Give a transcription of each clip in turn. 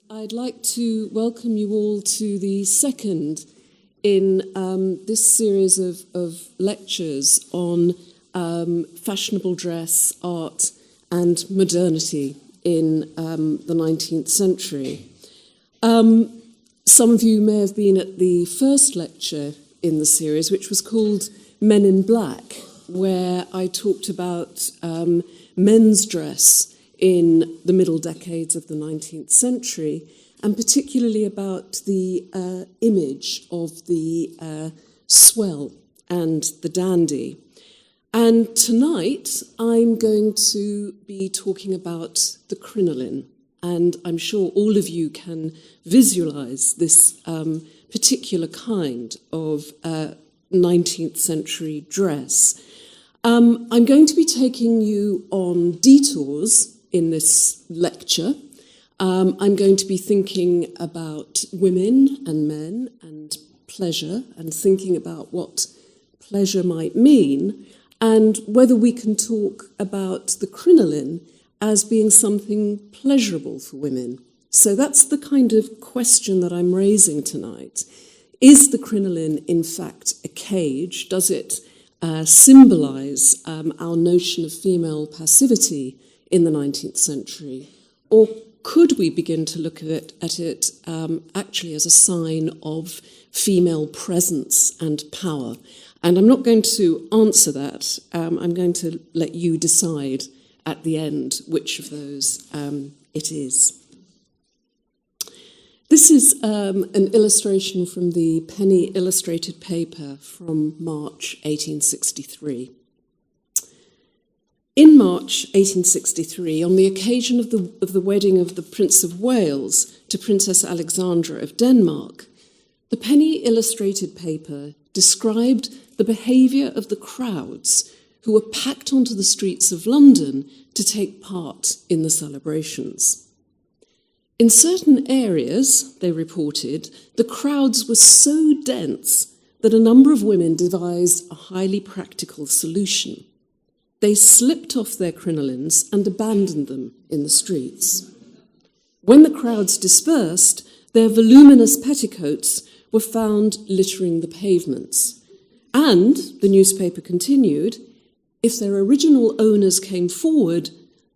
I'd like to welcome you all to the second in this series of lectures on fashionable dress, art and modernity in the 19th century. Some of you may have been at the first lecture in the series, which was called Men in Black, where I talked about men's dress in the middle decades of the 19th century, and particularly about the image of the swell and the dandy. And tonight I'm going to be talking about the crinoline, and I'm sure all of you can visualize this particular kind of 19th century dress. I'm going to be taking you on detours in this lecture. I'm going to be thinking about women and men and pleasure, and thinking about what pleasure might mean, and whether we can talk about the crinoline as being something pleasurable for women. So that's the kind of question that I'm raising tonight. Is the crinoline, in fact, a cage? Does it symbolize our notion of female passivity in the 19th century? Or could we begin to look at it actually as a sign of female presence and power? And I'm not going to answer that. I'm going to let you decide at the end which of those it is. This is an illustration from the penny illustrated paper from March 1863. In March 1863, on the occasion of the wedding of the Prince of Wales to Princess Alexandra of Denmark, the penny illustrated paper described the behaviour of the crowds who were packed onto the streets of London to take part in the celebrations. In certain areas, they reported, the crowds were so dense that a number of women devised a highly practical solution. They slipped off their crinolines and abandoned them in the streets. When the crowds dispersed, their voluminous petticoats were found littering the pavements. And, the newspaper continued, if their original owners came forward,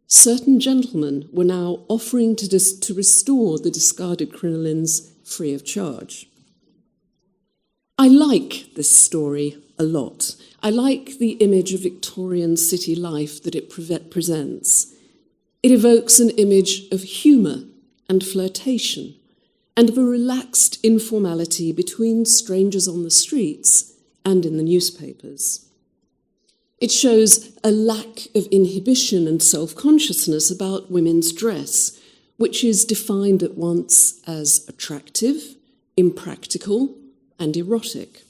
certain gentlemen were now offering to restore the discarded crinolines free of charge. I like this story a lot. I like the image of Victorian city life that it presents. It evokes an image of humour and flirtation, and of a relaxed informality between strangers on the streets and in the newspapers. It shows a lack of inhibition and self-consciousness about women's dress, which is defined at once as attractive, impractical, and erotic.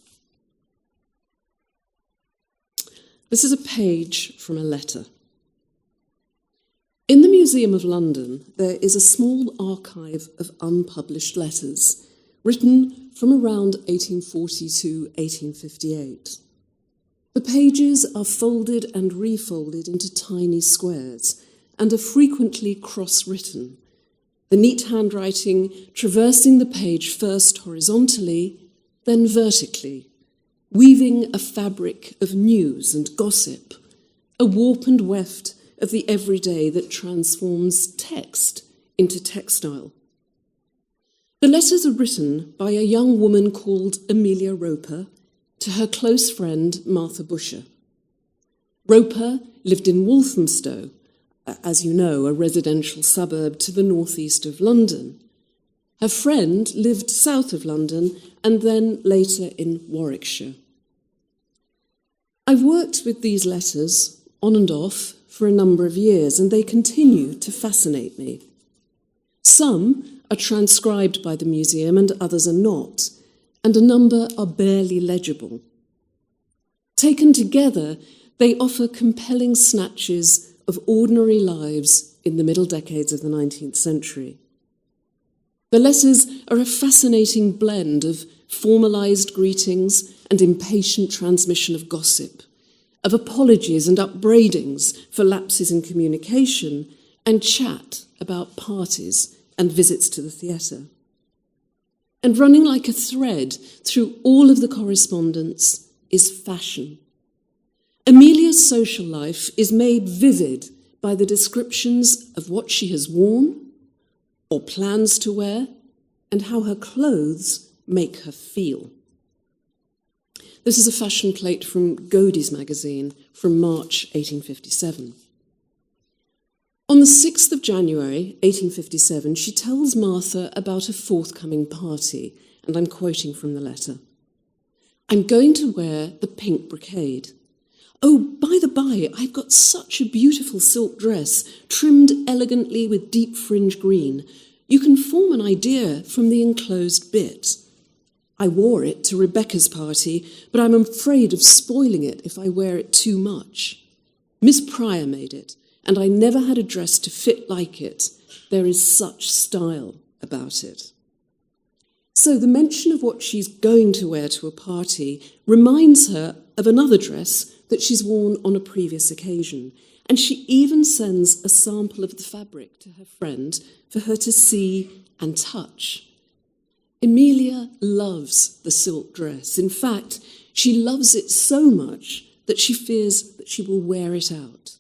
This is a page from a letter. In the Museum of London, there is a small archive of unpublished letters, written from around 1840 to 1858. The pages are folded and refolded into tiny squares and are frequently cross-written, the neat handwriting traversing the page first horizontally, then vertically, weaving a fabric of news and gossip, a warp and weft of the everyday that transforms text into textile. The letters are written by a young woman called Emilia Roper to her close friend Martha Busher. Roper lived in Walthamstow, as you know, a residential suburb to the northeast of London. Her friend lived south of London and then later in Warwickshire. I've worked with these letters on and off for a number of years, and they continue to fascinate me. Some are transcribed by the museum and others are not, and a number are barely legible. Taken together, they offer compelling snatches of ordinary lives in the middle decades of the 19th century. The letters are a fascinating blend of formalised greetings and impatient transmission of gossip, of apologies and upbraidings for lapses in communication, and chat about parties and visits to the theatre. And running like a thread through all of the correspondence is fashion. Emilia's social life is made vivid by the descriptions of what she has worn or plans to wear and how her clothes make her feel. This is a fashion plate from Godey's magazine from March 1857. On the 6th of January 1857, she tells Martha about a forthcoming party, and I'm quoting from the letter. "I'm going to wear the pink brocade. Oh, by the by, I've got such a beautiful silk dress, trimmed elegantly with deep fringe green. You can form an idea from the enclosed bit. I wore it to Rebecca's party, but I'm afraid of spoiling it if I wear it too much. Miss Pryor made it, and I never had a dress to fit like it. There is such style about it." So the mention of what she's going to wear to a party reminds her of another dress that she's worn on a previous occasion, and she even sends a sample of the fabric to her friend for her to see and touch. Emilia loves the silk dress. In fact, she loves it so much that she fears that she will wear it out.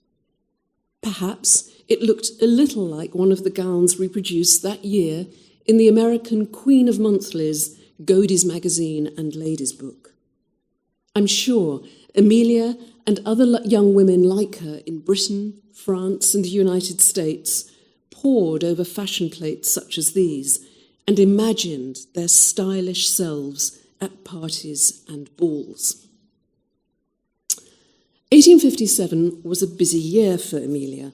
Perhaps it looked a little like one of the gowns reproduced that year in the American Queen of Monthlies, Godey's magazine and Ladies' Book. I'm sure Emilia and other young women like her in Britain, France, and the United States pored over fashion plates such as these and imagined their stylish selves at parties and balls. 1857 was a busy year for Emilia.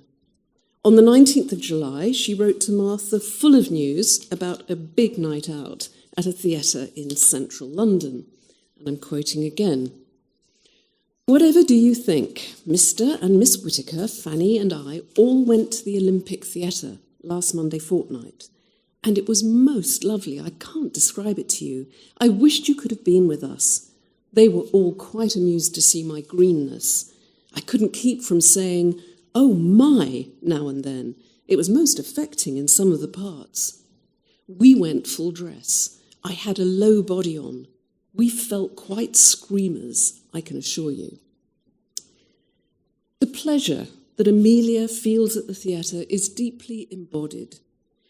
On the 19th of July, she wrote to Martha full of news about a big night out at a theatre in central London. And I'm quoting again. "Whatever do you think? Mr. and Miss Whittaker, Fanny and I all went to the Olympic Theatre last Monday fortnight. And it was most lovely. I can't describe it to you. I wished you could have been with us. They were all quite amused to see my greenness. I couldn't keep from saying, 'Oh my,' now and then. It was most affecting in some of the parts. We went full dress. I had a low body on. We felt quite screamers, I can assure you." The pleasure that Emilia feels at the theatre is deeply embodied.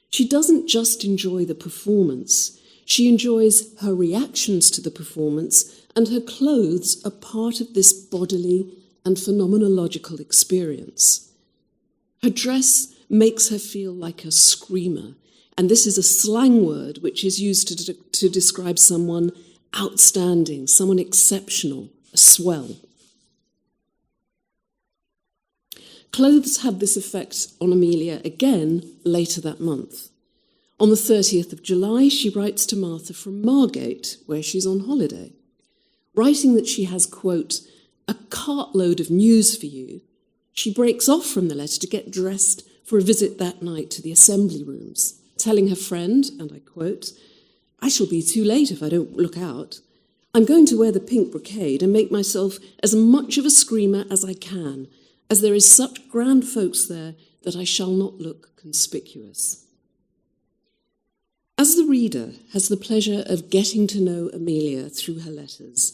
She doesn't just enjoy the performance, she enjoys her reactions to the performance, and her clothes are part of this bodily and phenomenological experience. Her dress makes her feel like a screamer, and this is a slang word which is used to describe someone outstanding, someone exceptional, a swell. Clothes have this effect on Emilia again later that month. On the 30th of July, she writes to Martha from Margate, where she's on holiday, writing that she has, quote, "a cartload of news for you." She breaks off from the letter to get dressed for a visit that night to the assembly rooms, telling her friend, and I quote, "I shall be too late if I don't look out. I'm going to wear the pink brocade and make myself as much of a screamer as I can, as there is such grand folks there that I shall not look conspicuous." As the reader has the pleasure of getting to know Emilia through her letters,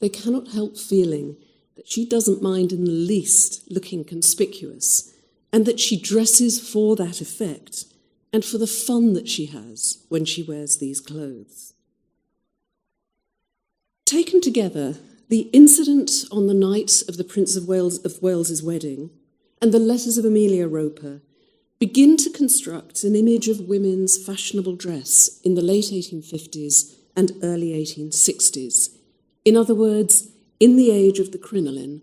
they cannot help feeling that she doesn't mind in the least looking conspicuous, and that she dresses for that effect and for the fun that she has when she wears these clothes. Taken together, the incident on the night of the Prince of Wales's wedding and the letters of Emilia Roper begin to construct an image of women's fashionable dress in the late 1850s and early 1860s. In other words, in the age of the crinoline,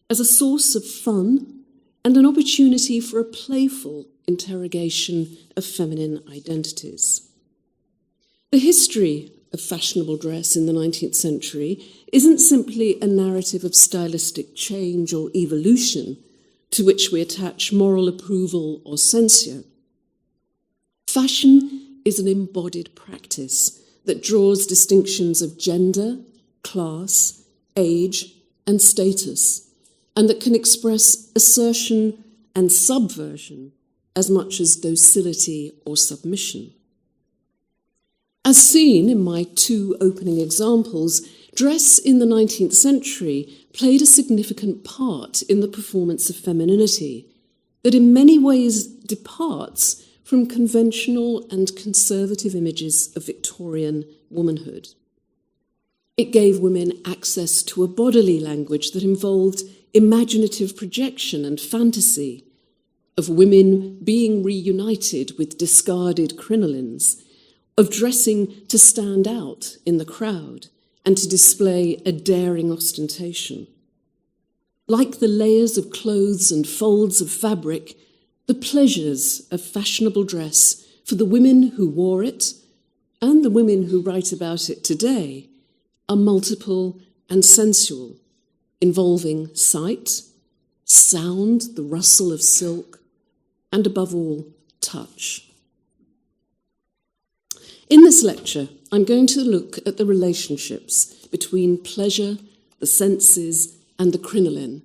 as a source of fun and an opportunity for a playful interrogation of feminine identities. The history of fashionable dress in the 19th century isn't simply a narrative of stylistic change or evolution to which we attach moral approval or censure. Fashion is an embodied practice that draws distinctions of gender, class, age, and status, and that can express assertion and subversion as much as docility or submission. As seen in my two opening examples, dress in the 19th century played a significant part in the performance of femininity that in many ways departs from conventional and conservative images of Victorian womanhood. It gave women access to a bodily language that involved imaginative projection and fantasy, of women being reunited with discarded crinolines, of dressing to stand out in the crowd and to display a daring ostentation. Like the layers of clothes and folds of fabric, the pleasures of fashionable dress for the women who wore it and the women who write about it today are multiple and sensual, involving sight, sound, the rustle of silk, and above all, touch. In this lecture, I'm going to look at the relationships between pleasure, the senses, and the crinoline,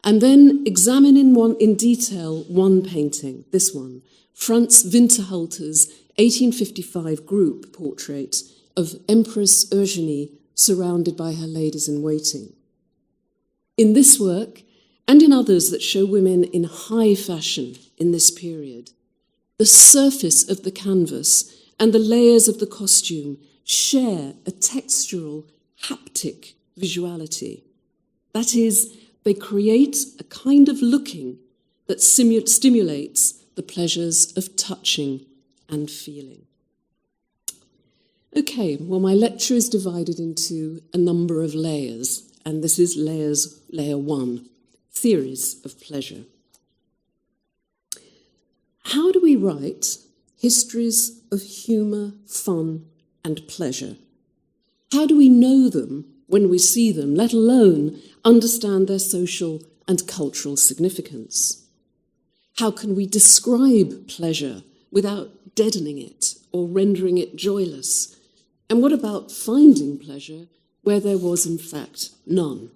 and then examine in detail one painting, this one, Franz Winterhalter's 1855 group portrait of Empress Eugenie surrounded by her ladies-in-waiting. In this work, and in others that show women in high fashion in this period, the surface of the canvas and the layers of the costume share a textural, haptic visuality. That is, they create a kind of looking that stimulates the pleasures of touching and feeling. Okay, well, my lecture is divided into a number of layers, and this is layer one, theories of pleasure. How do we write histories of humour, fun, and pleasure? How do we know them when we see them, let alone understand their social and cultural significance? How can we describe pleasure without deadening it or rendering it joyless? And what about finding pleasure where there was, in fact, none?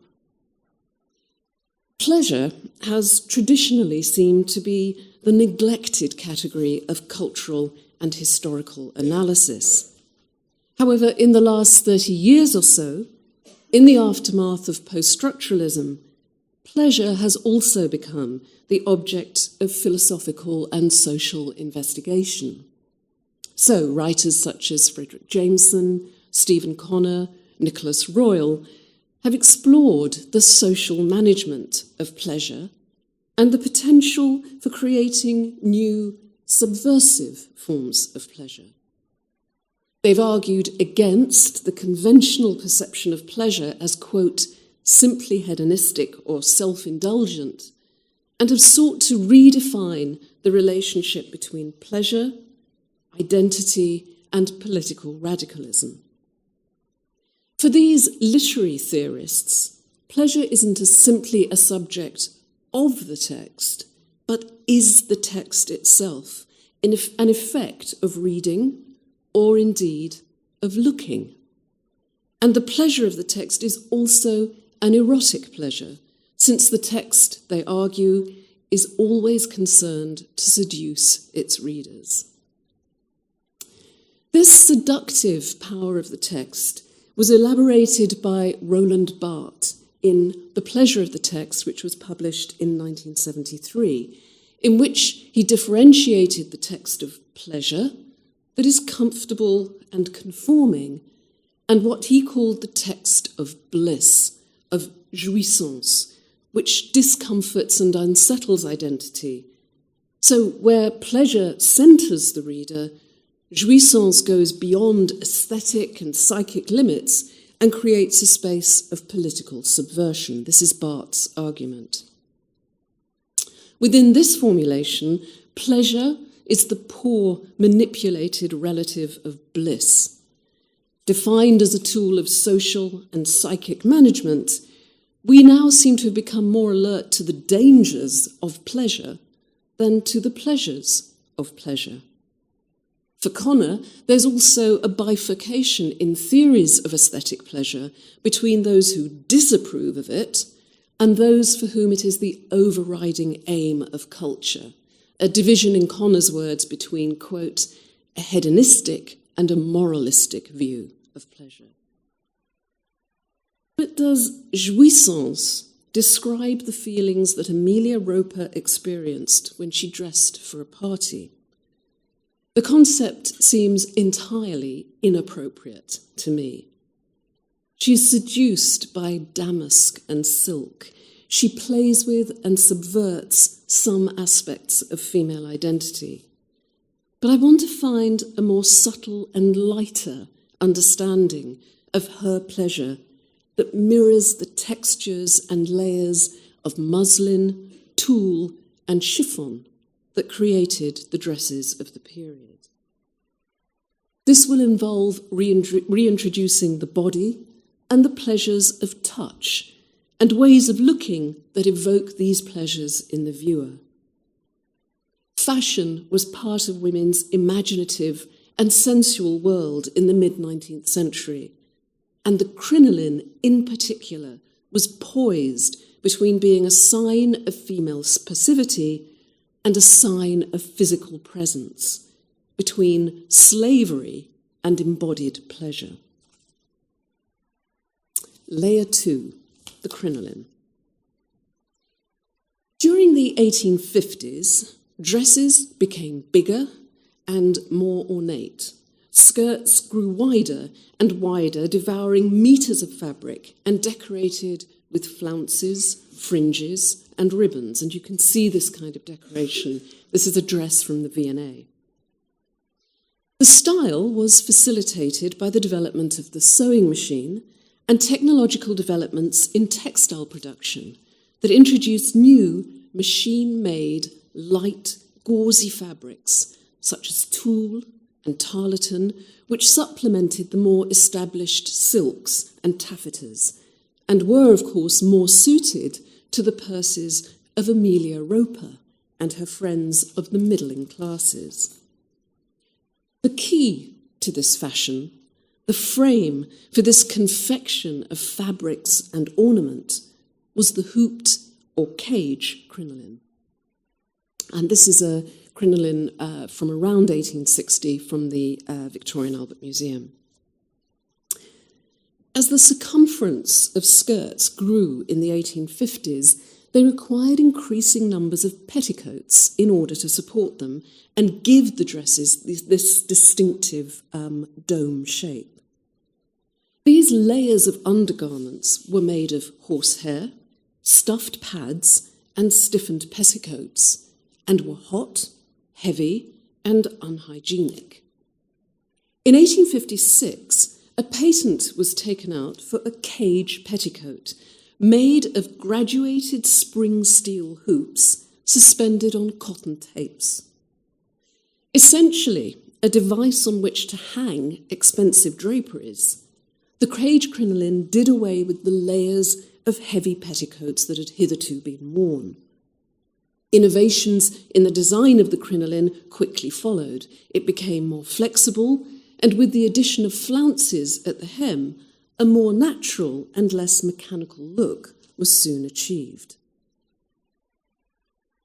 Pleasure has traditionally seemed to be the neglected category of cultural and historical analysis. However, in the last 30 years or so, in the aftermath of post-structuralism, pleasure has also become the object of philosophical and social investigation. So, writers such as Frederick Jameson, Stephen Connor, Nicholas Royal have explored the social management of pleasure and the potential for creating new subversive forms of pleasure. They've argued against the conventional perception of pleasure as, quote, simply hedonistic or self-indulgent, and have sought to redefine the relationship between pleasure, identity, and political radicalism. For these literary theorists, pleasure isn't simply a subject of the text, but is the text itself, an effect of reading, or indeed of looking. And the pleasure of the text is also an erotic pleasure, since the text, they argue, is always concerned to seduce its readers. This seductive power of the text was elaborated by Roland Barthes in The Pleasure of the Text, which was published in 1973, in which he differentiated the text of pleasure, that is comfortable and conforming, and what he called the text of bliss, of jouissance, which discomforts and unsettles identity. So where pleasure centres the reader, jouissance goes beyond aesthetic and psychic limits and creates a space of political subversion. This is Barthes' argument. Within this formulation, pleasure is the poor, manipulated relative of bliss. Defined as a tool of social and psychic management, we now seem to have become more alert to the dangers of pleasure than to the pleasures of pleasure. For Connor, there's also a bifurcation in theories of aesthetic pleasure between those who disapprove of it and those for whom it is the overriding aim of culture. a division in Connor's words between, quote, a hedonistic and a moralistic view of pleasure. But does jouissance describe the feelings that Emilia Roper experienced when she dressed for a party? The concept seems entirely inappropriate to me. She's seduced by damask and silk. She plays with and subverts some aspects of female identity. But I want to find a more subtle and lighter understanding of her pleasure that mirrors the textures and layers of muslin, tulle, and chiffon that created the dresses of the period. This will involve reintroducing the body and the pleasures of touch and ways of looking that evoke these pleasures in the viewer. Fashion was part of women's imaginative and sensual world in the mid-19th century, and the crinoline in particular was poised between being a sign of female passivity and a sign of physical presence, between slavery and embodied pleasure. Layer 2, the crinoline. During the 1850s, dresses became bigger and more ornate. Skirts grew wider and wider, devouring meters of fabric and decorated with flounces, fringes, and ribbons. And you can see this kind of decoration. This is a dress from the V&A. The style was facilitated by the development of the sewing machine and technological developments in textile production that introduced new machine-made, light, gauzy fabrics, such as tulle and tarlatan, which supplemented the more established silks and taffetas, and were, of course, more suited to the purses of Emilia Roper and her friends of the middling classes. The key to this fashion, the frame for this confection of fabrics and ornament, was the hooped or cage crinoline. And this is a crinoline from around 1860 from the Victorian Albert Museum. As the circumference of skirts grew in the 1850s, they required increasing numbers of petticoats in order to support them and give the dresses this distinctive dome shape. These layers of undergarments were made of horsehair, stuffed pads, and stiffened petticoats, and were hot, heavy, and unhygienic. In 1856, a patent was taken out for a cage petticoat made of graduated spring steel hoops suspended on cotton tapes. Essentially, a device on which to hang expensive draperies, the cage crinoline did away with the layers of heavy petticoats that had hitherto been worn. Innovations in the design of the crinoline quickly followed. It became more flexible, and with the addition of flounces at the hem, a more natural and less mechanical look was soon achieved.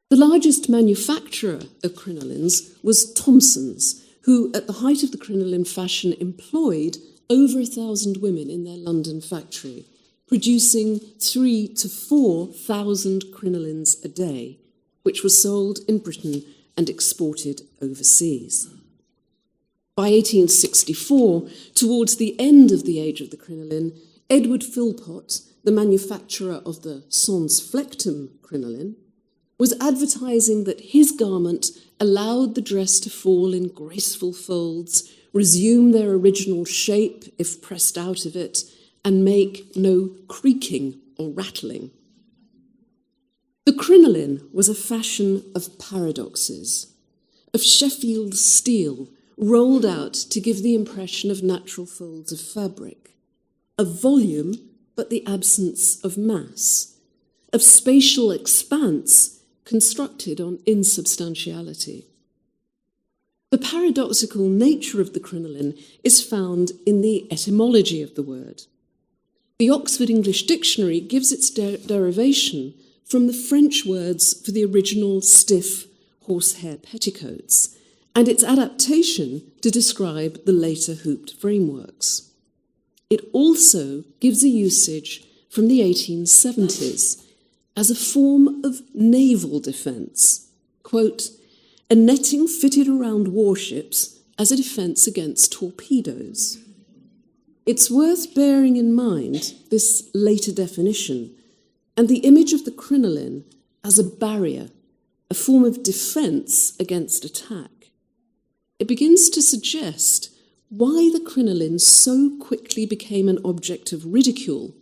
The largest manufacturer of crinolines was Thomson's, who at the height of the crinoline fashion employed over 1,000 women in their London factory, producing 3,000 to 4,000 crinolines a day, which were sold in Britain and exported overseas. By 1864, towards the end of the age of the crinoline, Edward Philpott, the manufacturer of the sans flectum crinoline, was advertising that his garment allowed the dress to fall in graceful folds, resume their original shape if pressed out of it, and make no creaking or rattling. The crinoline was a fashion of paradoxes, of Sheffield steel rolled out to give the impression of natural folds of fabric, of volume but the absence of mass, of spatial expanse constructed on insubstantiality. The paradoxical nature of the crinoline is found in the etymology of the word. The Oxford English Dictionary gives its derivation from the French words for the original stiff horsehair petticoats, and its adaptation to describe the later hooped frameworks. It also gives a usage from the 1870s as a form of naval defence, quote, a netting fitted around warships as a defence against torpedoes. It's worth bearing in mind this later definition and the image of the crinoline as a barrier, a form of defence against attack. It begins to suggest why the crinoline so quickly became an object of ridicule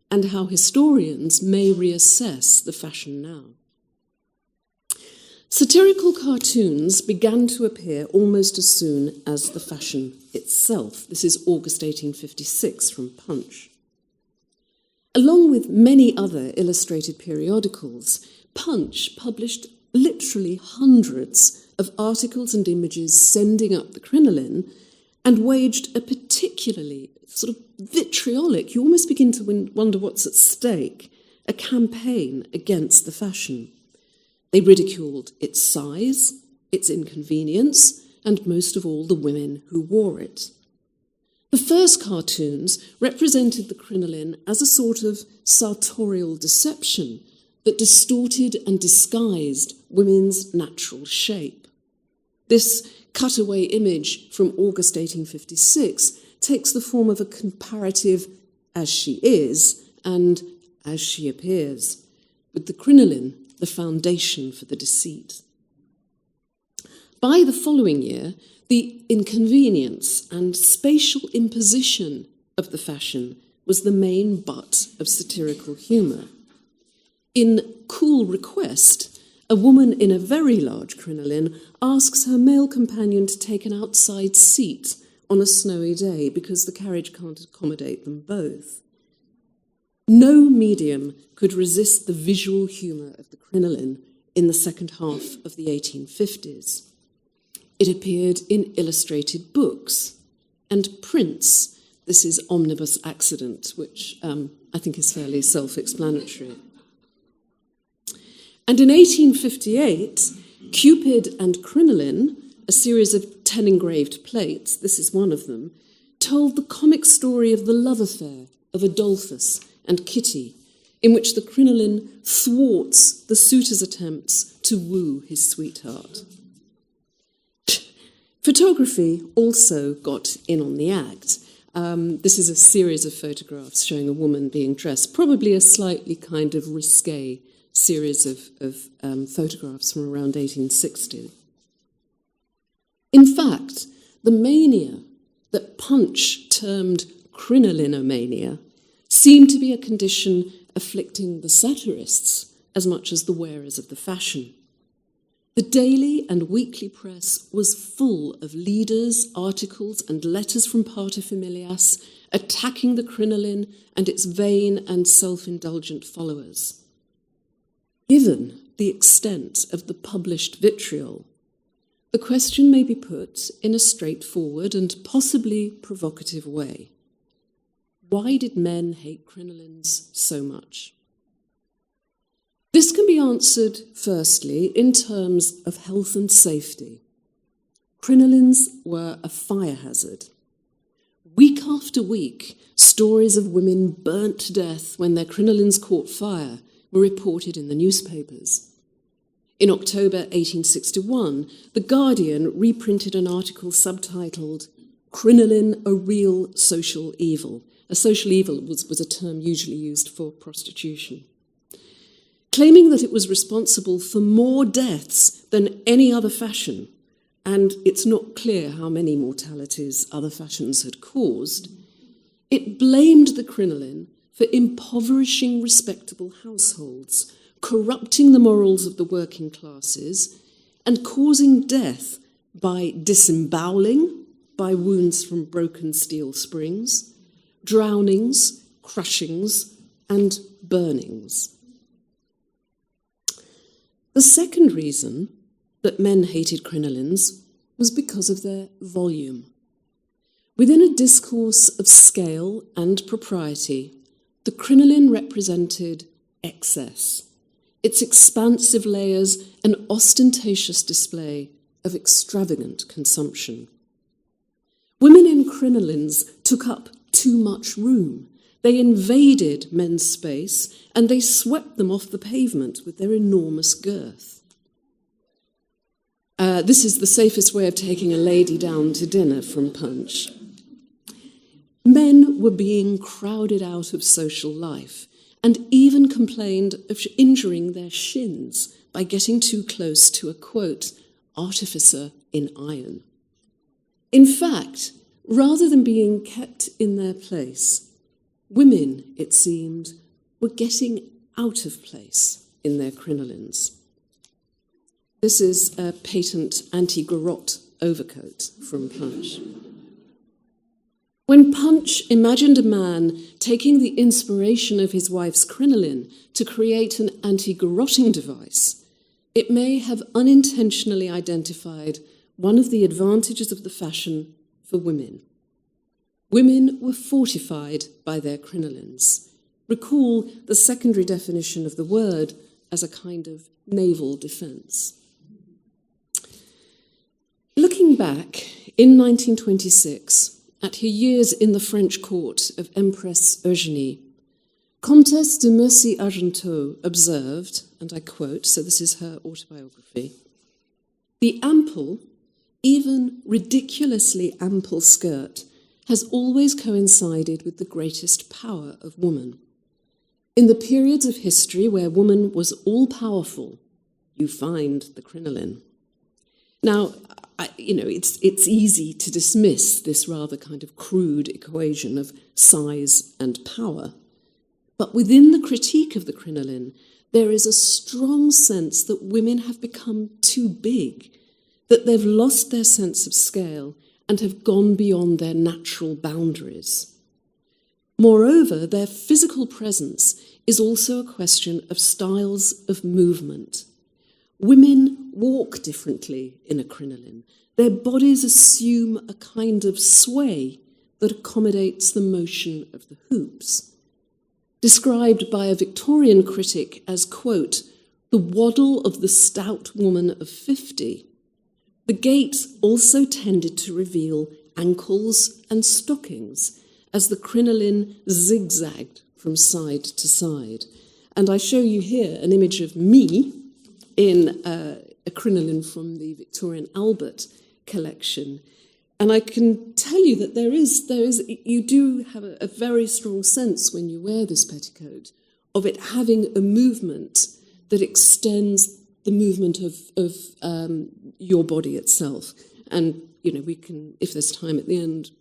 and how historians may reassess the fashion now. Satirical cartoons began to appear almost as soon as the fashion itself. This is August 1856 from Punch. Along with many other illustrated periodicals, Punch published literally hundreds of articles and images sending up the crinoline and waged a particularly sort of vitriolic, you almost begin to wonder what's at stake, a campaign against the fashion. They ridiculed its size, its inconvenience, and most of all, the women who wore it. The first cartoons represented the crinoline as a sort of sartorial deception that distorted and disguised women's natural shape. This cutaway image from August 1856 takes the form of a comparative as she is and as she appears, with the crinoline the foundation for the deceit. By the following year, the inconvenience and spatial imposition of the fashion was the main butt of satirical humour. In Cool Request, a woman in a very large crinoline asks her male companion to take an outside seat on a snowy day because the carriage can't accommodate them both. No medium could resist the visual humour of the crinoline in the second half of the 1850s. It appeared in illustrated books and prints. This is Omnibus Accident, which I think is fairly self-explanatory. And in 1858, Cupid and Crinoline, a series of 10 engraved plates, this is one of them, told the comic story of the love affair of Adolphus and Kitty, in which the crinoline thwarts the suitor's attempts to woo his sweetheart. Photography also got in on the act. This is a series of photographs showing a woman being dressed, probably a slightly kind of risque series of photographs from around 1860. In fact, the mania that Punch termed crinolinomania seemed to be a condition afflicting the satirists as much as the wearers of the fashion. The daily and weekly press was full of leaders, articles, and letters from paterfamilias attacking the crinoline and its vain and self-indulgent followers. Given the extent of the published vitriol, the question may be put in a straightforward and possibly provocative way. Why did men hate crinolines so much? This can be answered, firstly, in terms of health and safety. Crinolines were a fire hazard. Week after week, stories of women burnt to death when their crinolines caught fire were reported in the newspapers. In October 1861, The Guardian reprinted an article subtitled "Crinoline, a Real Social Evil." A social evil was a term usually used for prostitution. Claiming that it was responsible for more deaths than any other fashion, and it's not clear how many mortalities other fashions had caused, it blamed the crinoline for impoverishing respectable households, corrupting the morals of the working classes, and causing death by disemboweling, by wounds from broken steel springs, drownings, crushings, and burnings. The second reason that men hated crinolines was because of their volume. Within a discourse of scale and propriety, the crinoline represented excess. its expansive layers an ostentatious display of extravagant consumption. Women in crinolines took up too much room. They invaded men's space and they swept them off the pavement with their enormous girth. This is the safest way of taking a lady down to dinner from Punch. Men were being crowded out of social life and even complained of injuring their shins by getting too close to a, quote, artificer in iron. In fact, rather than being kept in their place, women, it seemed, were getting out of place in their crinolines. This is a patent anti-garrotte overcoat from Punch. When Punch imagined a man taking the inspiration of his wife's crinoline to create an anti-garrotting device, it may have unintentionally identified one of the advantages of the fashion for women. Women were fortified by their crinolines. Recall the secondary definition of the word as a kind of naval defence. Looking back, in 1926, at her years in the French court of Empress Eugénie, Comtesse de Mercy-Argenteau observed, and I quote, so this is her autobiography, "The ample, even ridiculously ample skirt has always coincided with the greatest power of woman. In the periods of history where woman was all-powerful, you find the crinoline." Now, it's easy to dismiss this rather kind of crude equation of size and power. But within the critique of the crinoline, there is a strong sense that women have become too big, that they've lost their sense of scale and have gone beyond their natural boundaries. Moreover, their physical presence is also a question of styles of movement. Women walk differently in a crinoline. Their bodies assume a kind of sway that accommodates the motion of the hoops. Described by a Victorian critic as, quote, the waddle of the stout woman of 50, the gait also tended to reveal ankles and stockings as the crinoline zigzagged from side to side. And I show you here an image of me in a crinoline from the Victorian Albert collection. And I can tell you that you do have a very strong sense when you wear this petticoat of it having a movement that extends the movement of your body itself. And, we can, if there's time at the end,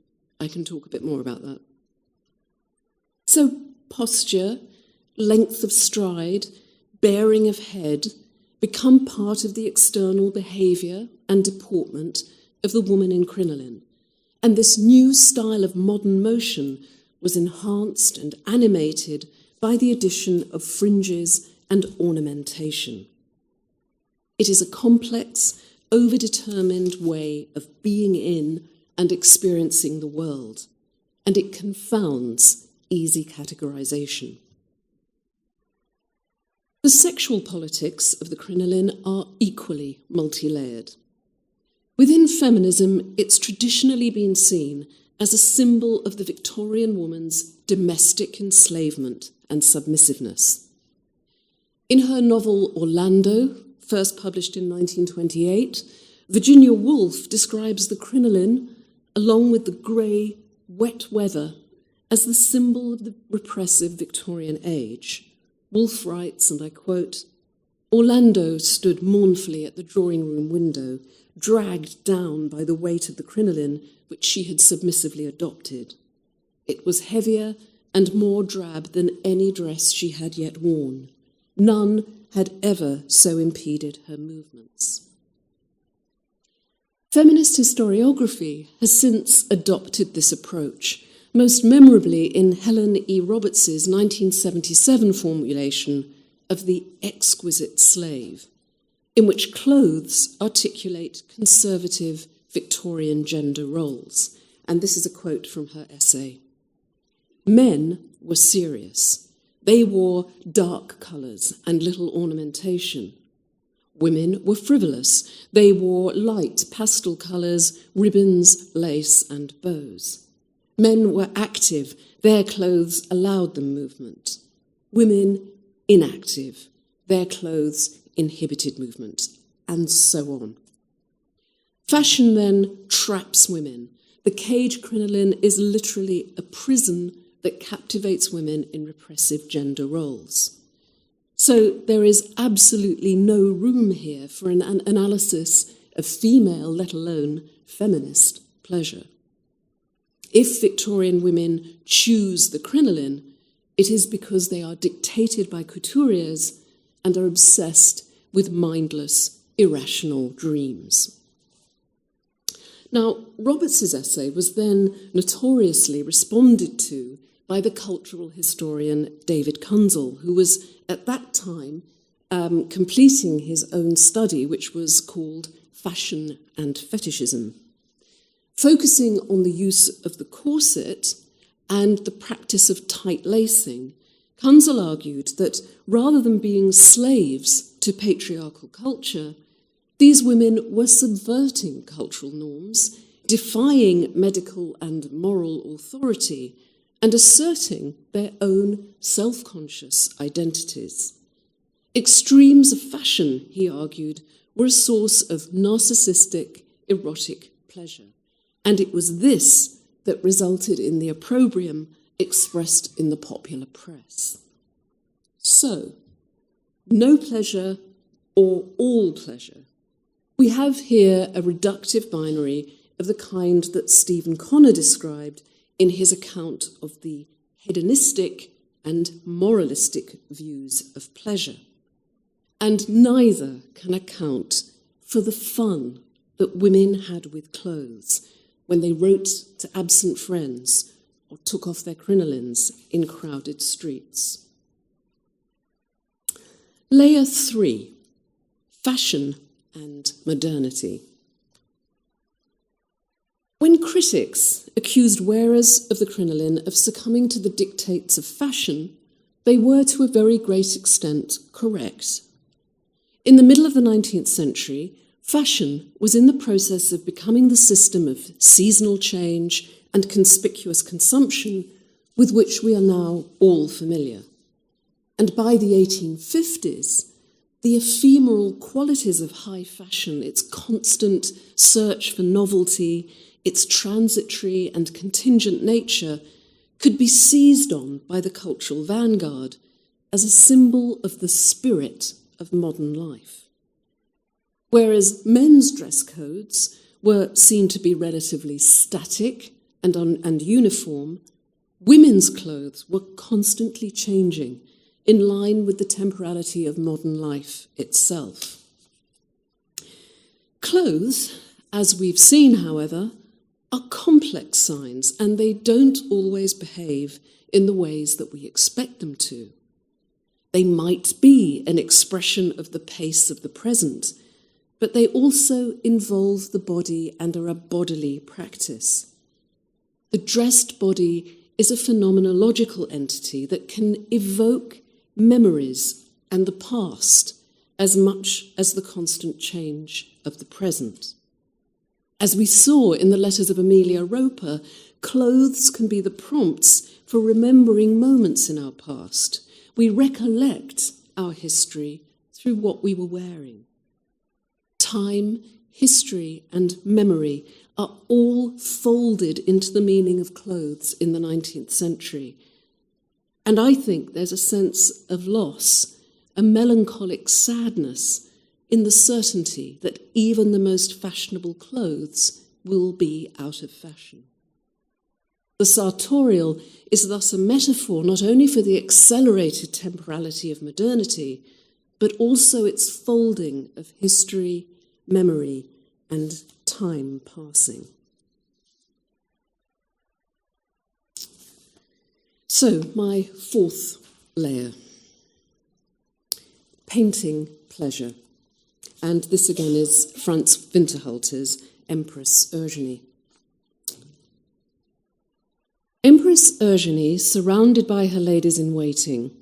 I can talk a bit more about that. So posture, length of stride, bearing of head become part of the external behaviour and deportment of the woman in crinoline. And this new style of modern motion was enhanced and animated by the addition of fringes and ornamentation. It is a complex, overdetermined way of being in and experiencing the world, and it confounds easy categorization. The sexual politics of the crinoline are equally multi-layered. Within feminism, it's traditionally been seen as a symbol of the Victorian woman's domestic enslavement and submissiveness. In her novel Orlando, first published in 1928, Virginia Woolf describes the crinoline, along with the grey, wet weather, as the symbol of the repressive Victorian age. Woolf writes, and I quote, "Orlando stood mournfully at the drawing-room window, dragged down by the weight of the crinoline which she had submissively adopted. It was heavier and more drab than any dress she had yet worn. None had ever so impeded her movements." Feminist historiography has since adopted this approach, most memorably in Helen E. Roberts's 1977 formulation of the exquisite slave, in which clothes articulate conservative Victorian gender roles. And this is a quote from her essay. "Men were serious. They wore dark colours and little ornamentation. Women were frivolous. They wore light pastel colours, ribbons, lace, and bows. Men were active. Their clothes allowed them movement. Women, inactive. Their clothes inhibited movement, and so on. Fashion then traps women. The cage crinoline is literally a prison that captivates women in repressive gender roles. So there is absolutely no room here for an analysis of female, let alone feminist, pleasure. If Victorian women choose the crinoline, it is because they are dictated by couturiers and are obsessed with mindless, irrational dreams. Now, Roberts's essay was then notoriously responded to by the cultural historian David Kunzel, who was at that time completing his own study, which was called Fashion and Fetishism, focusing on the use of the corset and the practice of tight lacing. Kunzel argued that rather than being slaves to patriarchal culture, these women were subverting cultural norms, defying medical and moral authority, and asserting their own self-conscious identities. Extremes of fashion, he argued, were a source of narcissistic, erotic pleasure, and it was this that resulted in the opprobrium expressed in the popular press. So, no pleasure or all pleasure. We have here a reductive binary of the kind that Stephen Connor described in his account of the hedonistic and moralistic views of pleasure. And neither can account for the fun that women had with clothes when they wrote to absent friends or took off their crinolines in crowded streets. Layer 3, fashion and modernity. When critics accused wearers of the crinoline of succumbing to the dictates of fashion, they were to a very great extent correct. In the middle of the 19th century, fashion was in the process of becoming the system of seasonal change and conspicuous consumption with which we are now all familiar. And by the 1850s, the ephemeral qualities of high fashion, its constant search for novelty, its transitory and contingent nature, could be seized on by the cultural vanguard as a symbol of the spirit of modern life. Whereas men's dress codes were seen to be relatively static and uniform, women's clothes were constantly changing in line with the temporality of modern life itself. Clothes, as we've seen, however, are complex signs, and they don't always behave in the ways that we expect them to. They might be an expression of the pace of the present, but they also involve the body and are a bodily practice. The dressed body is a phenomenological entity that can evoke memories and the past as much as the constant change of the present. As we saw in the letters of Emilia Roper, clothes can be the prompts for remembering moments in our past. We recollect our history through what we were wearing. Time, history, and memory are all folded into the meaning of clothes in the 19th century. And I think there's a sense of loss, a melancholic sadness in the certainty that even the most fashionable clothes will be out of fashion. The sartorial is thus a metaphor not only for the accelerated temporality of modernity, but also its folding of history, memory, and time passing. So, my fourth layer, painting pleasure. And this again is Franz Winterhalter's Empress Eugenie. Empress Eugenie, surrounded by her ladies in waiting,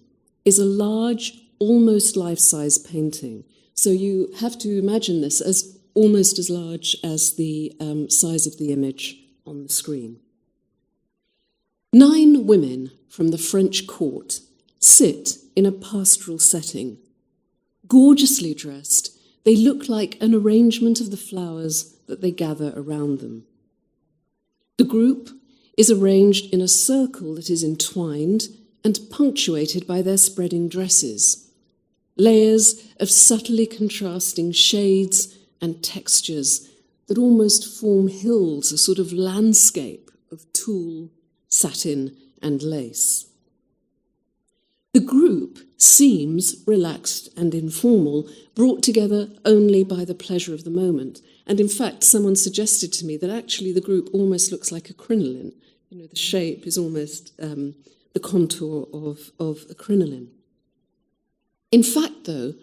is a large, almost life-size painting. So you have to imagine this as almost as large as the size of the image on the screen. 9 women from the French court sit in a pastoral setting. Gorgeously dressed, they look like an arrangement of the flowers that they gather around them. The group is arranged in a circle that is entwined and punctuated by their spreading dresses, layers of subtly contrasting shades and textures that almost form hills, a sort of landscape of tulle, satin, and lace. The group seems relaxed and informal, brought together only by the pleasure of the moment. And in fact, someone suggested to me that actually the group almost looks like a crinoline. You know, the shape is almost the contour of a crinoline. In fact, though,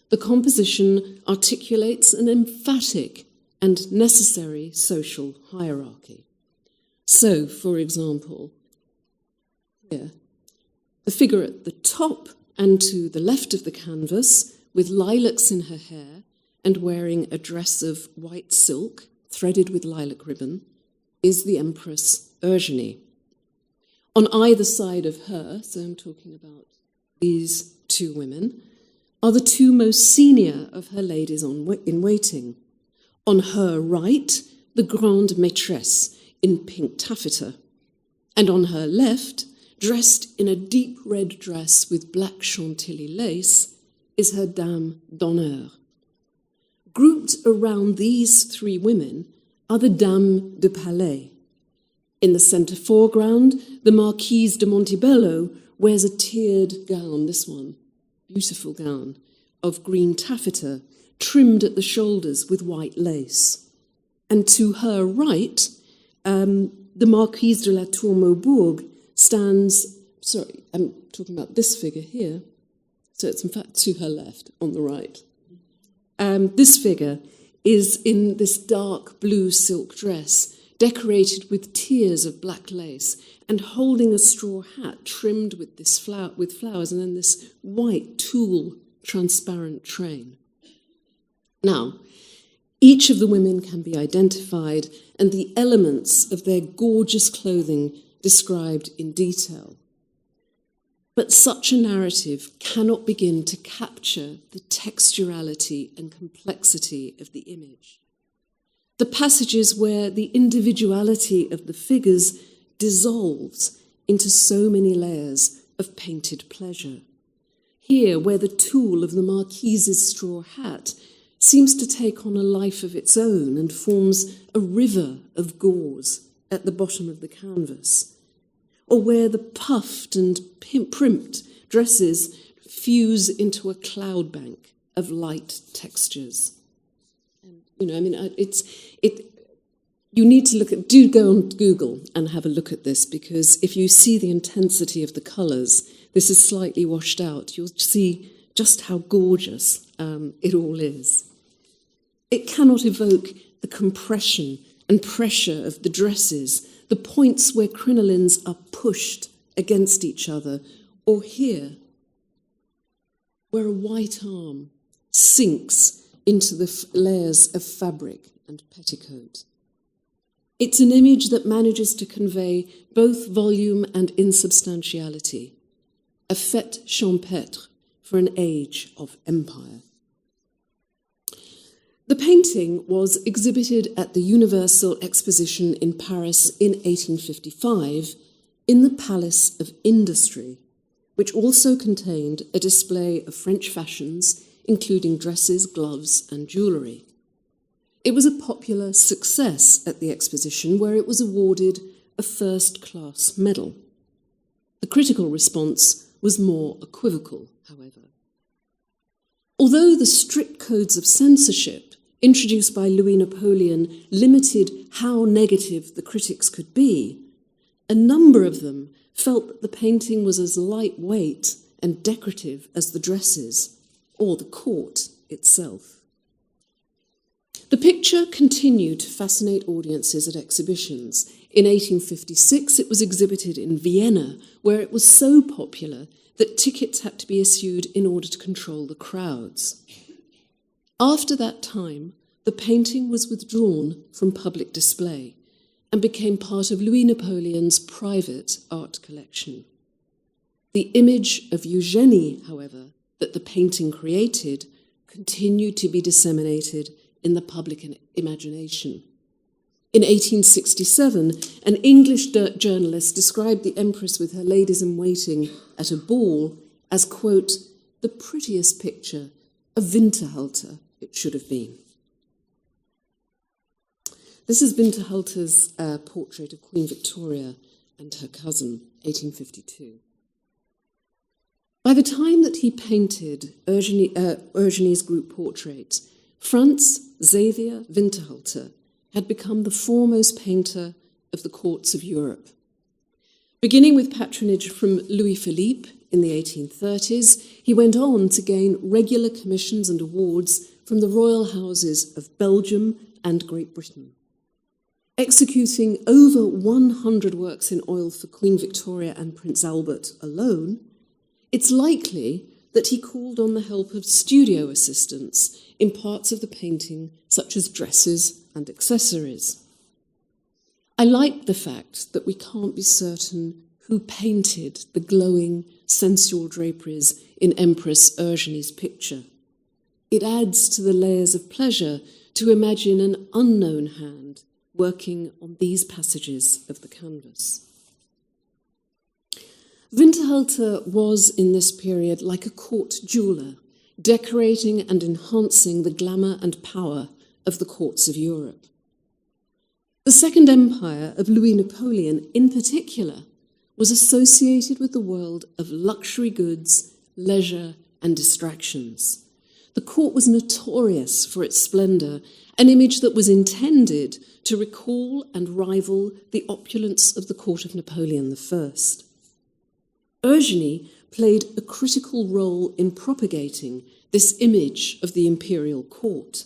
the composition articulates an emphatic and necessary social hierarchy. So, for example, here, the figure at the top and to the left of the canvas, with lilacs in her hair and wearing a dress of white silk threaded with lilac ribbon, is the Empress Eugenie. On either side of her, so I'm talking about these 2 women, are the 2 most senior of her ladies in waiting. On her right, the grande maîtresse in pink taffeta, and on her left, dressed in a deep red dress with black chantilly lace, is her dame d'honneur. Grouped around these 3 women are the dames de palais. In the centre foreground, the Marquise de Montebello wears a tiered gown, this one, beautiful gown, of green taffeta, trimmed at the shoulders with white lace. And to her right, the Marquise de la Tour Maubourg stands, sorry, I'm talking about this figure here, so it's in fact to her left, on the right. This figure is in this dark blue silk dress, decorated with tiers of black lace, and holding a straw hat trimmed with this with flowers, and then this white tulle transparent train. Now, each of the women can be identified, and the elements of their gorgeous clothing described in detail. But such a narrative cannot begin to capture the texturality and complexity of the image. The passages where the individuality of the figures dissolves into so many layers of painted pleasure. Here, where the tulle of the Marquise's straw hat seems to take on a life of its own and forms a river of gauze at the bottom of the canvas, or where the puffed and primped dresses fuse into a cloud bank of light textures. And, you need to do go on Google and have a look at this, because if you see the intensity of the colours, this is slightly washed out. You'll see just how gorgeous it all is. It cannot evoke the compression and pressure of the dresses, the points where crinolines are pushed against each other, or here, where a white arm sinks into the layers of fabric and petticoat. It's an image that manages to convey both volume and insubstantiality, a fête champêtre for an age of empire. The painting was exhibited at the Universal Exposition in Paris in 1855 in the Palace of Industry, which also contained a display of French fashions, including dresses, gloves, and jewellery. It was a popular success at the exposition, where it was awarded a first-class medal. The critical response was more equivocal, however. Although the strict codes of censorship introduced by Louis Napoleon limited how negative the critics could be, a number of them felt that the painting was as lightweight and decorative as the dresses or the court itself. The picture continued to fascinate audiences at exhibitions. In 1856, it was exhibited in Vienna, where it was so popular that tickets had to be issued in order to control the crowds. After that time, the painting was withdrawn from public display and became part of Louis Napoleon's private art collection. The image of Eugenie, however, that the painting created continued to be disseminated in the public imagination. In 1867, an English journalist described the Empress with her ladies-in-waiting at a ball as, quote, the prettiest picture of Winterhalter it should have been. This is Winterhalter's portrait of Queen Victoria and her cousin, 1852. By the time that he painted Eugenie's group portrait, Franz Xavier Winterhalter had become the foremost painter of the courts of Europe. Beginning with patronage from Louis Philippe in the 1830s, he went on to gain regular commissions and awards from the royal houses of Belgium and Great Britain. Executing over 100 works in oil for Queen Victoria and Prince Albert alone, it's likely that he called on the help of studio assistants in parts of the painting, such as dresses and accessories. I like the fact that we can't be certain who painted the glowing, sensual draperies in Empress Eugenie's picture. It adds to the layers of pleasure to imagine an unknown hand working on these passages of the canvas. Winterhalter was, in this period, like a court jeweller, decorating and enhancing the glamour and power of the courts of Europe. The Second Empire of Louis Napoleon, in particular, was associated with the world of luxury goods, leisure, and distractions. The court was notorious for its splendor, an image that was intended to recall and rival the opulence of the court of Napoleon I. Eugenie played a critical role in propagating this image of the imperial court.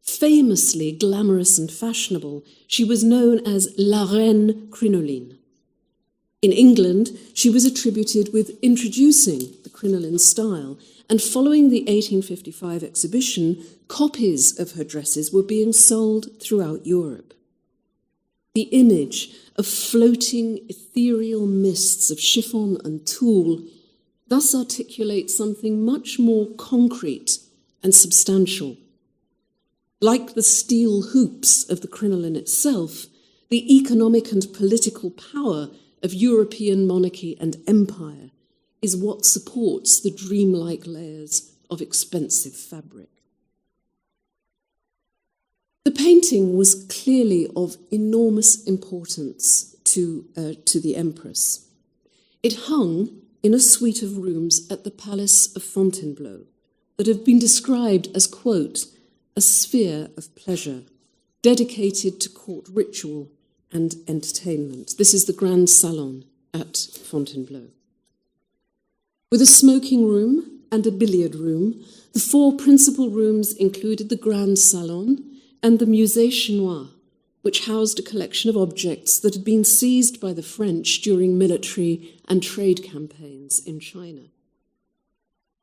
Famously glamorous and fashionable, she was known as La Reine Crinoline. In England, she was attributed with introducing the crinoline style, and following the 1855 exhibition, copies of her dresses were being sold throughout Europe. The image of floating ethereal mists of chiffon and tulle thus articulates something much more concrete and substantial. Like the steel hoops of the crinoline itself, the economic and political power of European monarchy and empire is what supports the dreamlike layers of expensive fabric. The painting was clearly of enormous importance to the Empress. It hung in a suite of rooms at the Palace of Fontainebleau that have been described as, quote, a sphere of pleasure dedicated to court ritual and entertainment. This is the Grand Salon at Fontainebleau. With a smoking room and a billiard room, the four principal rooms included the Grand Salon and the Musée Chinois, which housed a collection of objects that had been seized by the French during military and trade campaigns in China.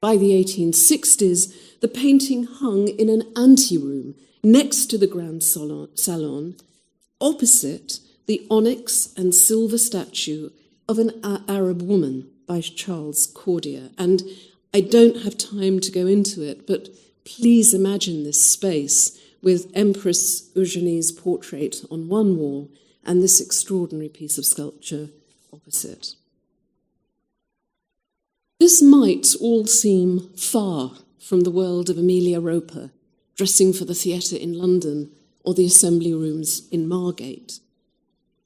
By the 1860s, the painting hung in an anteroom next to the Grand Salon, opposite the onyx and silver statue of an Arab woman by Charles Cordier. And I don't have time to go into it, but please imagine this space with Empress Eugenie's portrait on one wall and this extraordinary piece of sculpture opposite. This might all seem far from the world of Emilia Roper, dressing for the theatre in London or the assembly rooms in Margate.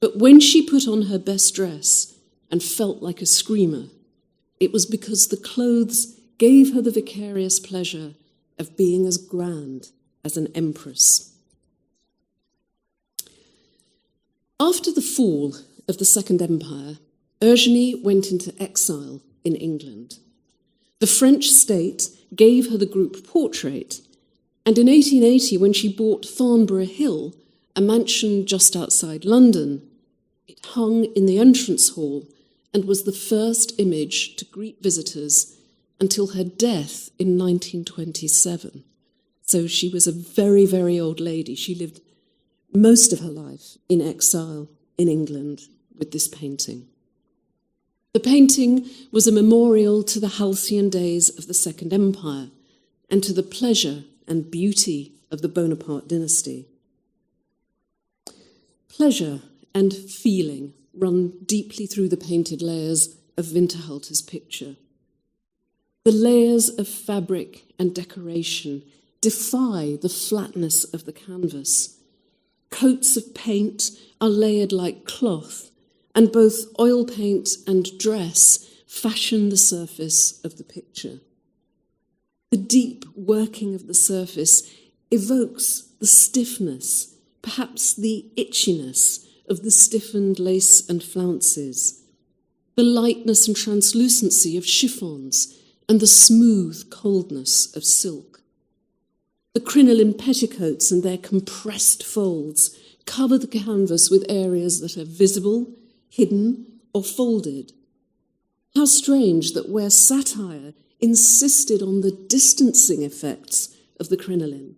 But when she put on her best dress and felt like a screamer, it was because the clothes gave her the vicarious pleasure of being as grand as an empress. After the fall of the Second Empire, Eugenie went into exile in England. The French state gave her the group portrait, and in 1880, when she bought Farnborough Hill, a mansion just outside London, it hung in the entrance hall and was the first image to greet visitors until her death in 1927. So she was a very, very old lady. She lived most of her life in exile in England with this painting. The painting was a memorial to the halcyon days of the Second Empire and to the pleasure and beauty of the Bonaparte dynasty. Pleasure and feeling run deeply through the painted layers of Winterhalter's picture. The layers of fabric and decoration defy the flatness of the canvas. Coats of paint are layered like cloth, and both oil paint and dress fashion the surface of the picture. The deep working of the surface evokes the stiffness, perhaps the itchiness of the stiffened lace and flounces, the lightness and translucency of chiffons, and the smooth coldness of silk. The crinoline petticoats and their compressed folds cover the canvas with areas that are visible, hidden, or folded. How strange that where satire insisted on the distancing effects of the crinoline,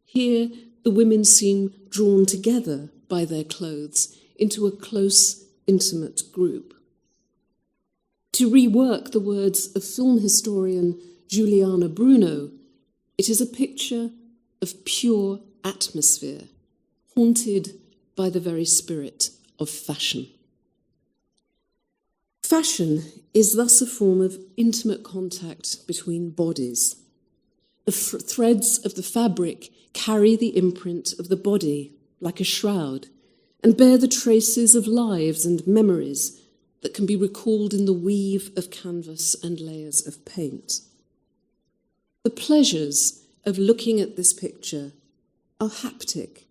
here the women seem drawn together by their clothes into a close, intimate group. To rework the words of film historian Juliana Bruno, it is a picture of pure atmosphere, haunted by the very spirit of fashion. Fashion is thus a form of intimate contact between bodies. The threads of the fabric carry the imprint of the body like a shroud and bear the traces of lives and memories that can be recalled in the weave of canvas and layers of paint. The pleasures of looking at this picture are haptic.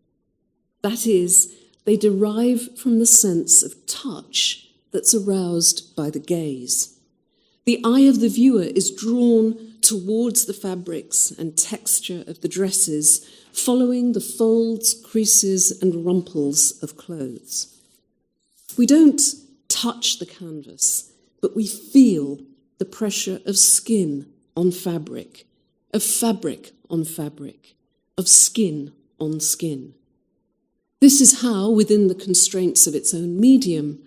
That is, they derive from the sense of touch that's aroused by the gaze. The eye of the viewer is drawn towards the fabrics and texture of the dresses, following the folds, creases, and rumples of clothes. We don't touch the canvas, but we feel the pressure of skin on fabric, of fabric on fabric, of skin on skin. This is how, within the constraints of its own medium,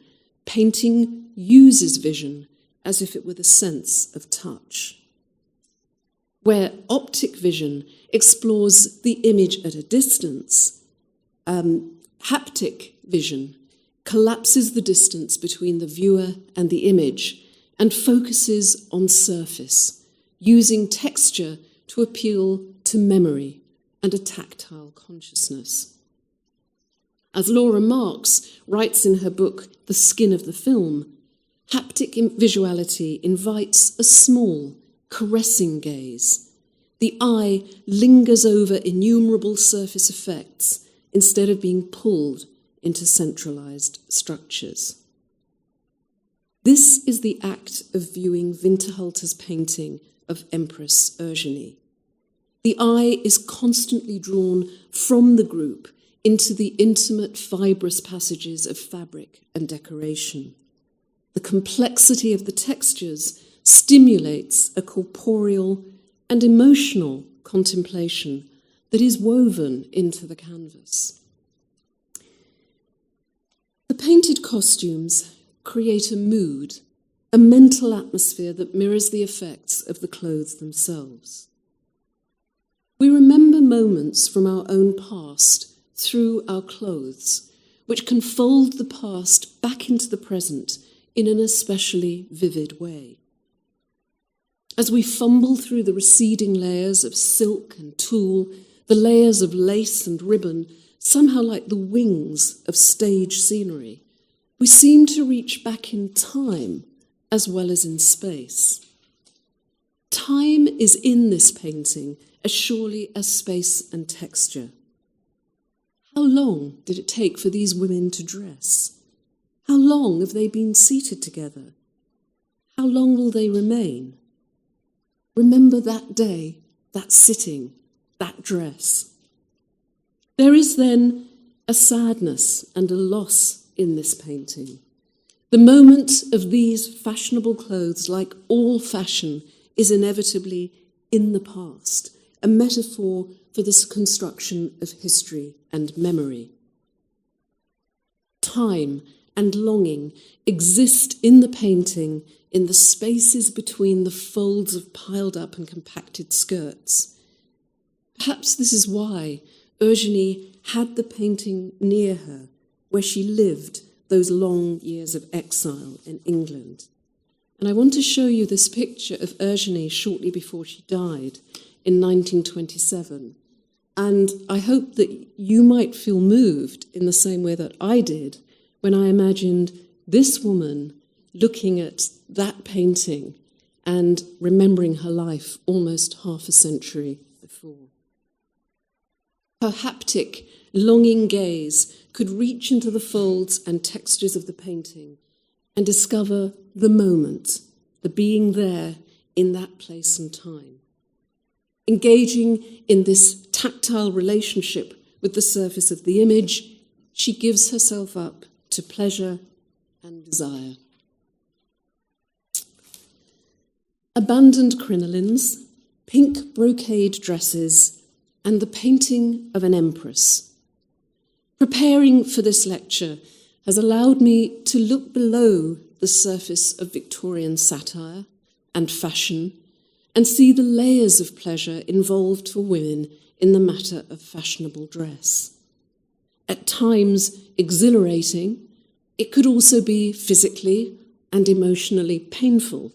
painting uses vision as if it were the sense of touch. Where optic vision explores the image at a distance, haptic vision collapses the distance between the viewer and the image and focuses on surface, using texture to appeal to memory and a tactile consciousness. As Laura Marks writes in her book, The Skin of the Film, haptic visuality invites a small, caressing gaze. The eye lingers over innumerable surface effects instead of being pulled into centralized structures. This is the act of viewing Winterhalter's painting of Empress Eugenie. The eye is constantly drawn from the group into the intimate, fibrous passages of fabric and decoration. The complexity of the textures stimulates a corporeal and emotional contemplation that is woven into the canvas. The painted costumes create a mood, a mental atmosphere that mirrors the effects of the clothes themselves. We remember moments from our own past through our clothes, which can fold the past back into the present in an especially vivid way. As we fumble through the receding layers of silk and tulle, the layers of lace and ribbon, somehow like the wings of stage scenery, we seem to reach back in time as well as in space. Time is in this painting as surely as space and texture. How long did it take for these women to dress? How long have they been seated together? How long will they remain? Remember that day, that sitting, that dress. There is then a sadness and a loss in this painting, The moment of these fashionable clothes, like all fashion, is inevitably in the past, a metaphor for the construction of history and memory. Time and longing exist in the painting in the spaces between the folds of piled up and compacted skirts. Perhaps this is why Eugenie had the painting near her, where she lived those long years of exile in England. And I want to show you this picture of Eugenie shortly before she died in 1927. And I hope that you might feel moved in the same way that I did when I imagined this woman looking at that painting and remembering her life almost half a century before. Her haptic, longing gaze could reach into the folds and textures of the painting and discover the moment, the being there in that place and time. Engaging in this tactile relationship with the surface of the image, she gives herself up to pleasure and desire. Abandoned crinolines, pink brocade dresses, and the painting of an empress. Preparing for this lecture has allowed me to look below the surface of Victorian satire and fashion and see the layers of pleasure involved for women in the matter of fashionable dress. At times exhilarating, it could also be physically and emotionally painful.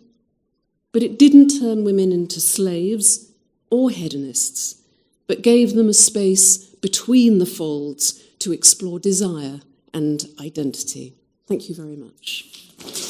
But it didn't turn women into slaves or hedonists, but gave them a space between the folds to explore desire and identity. Thank you very much.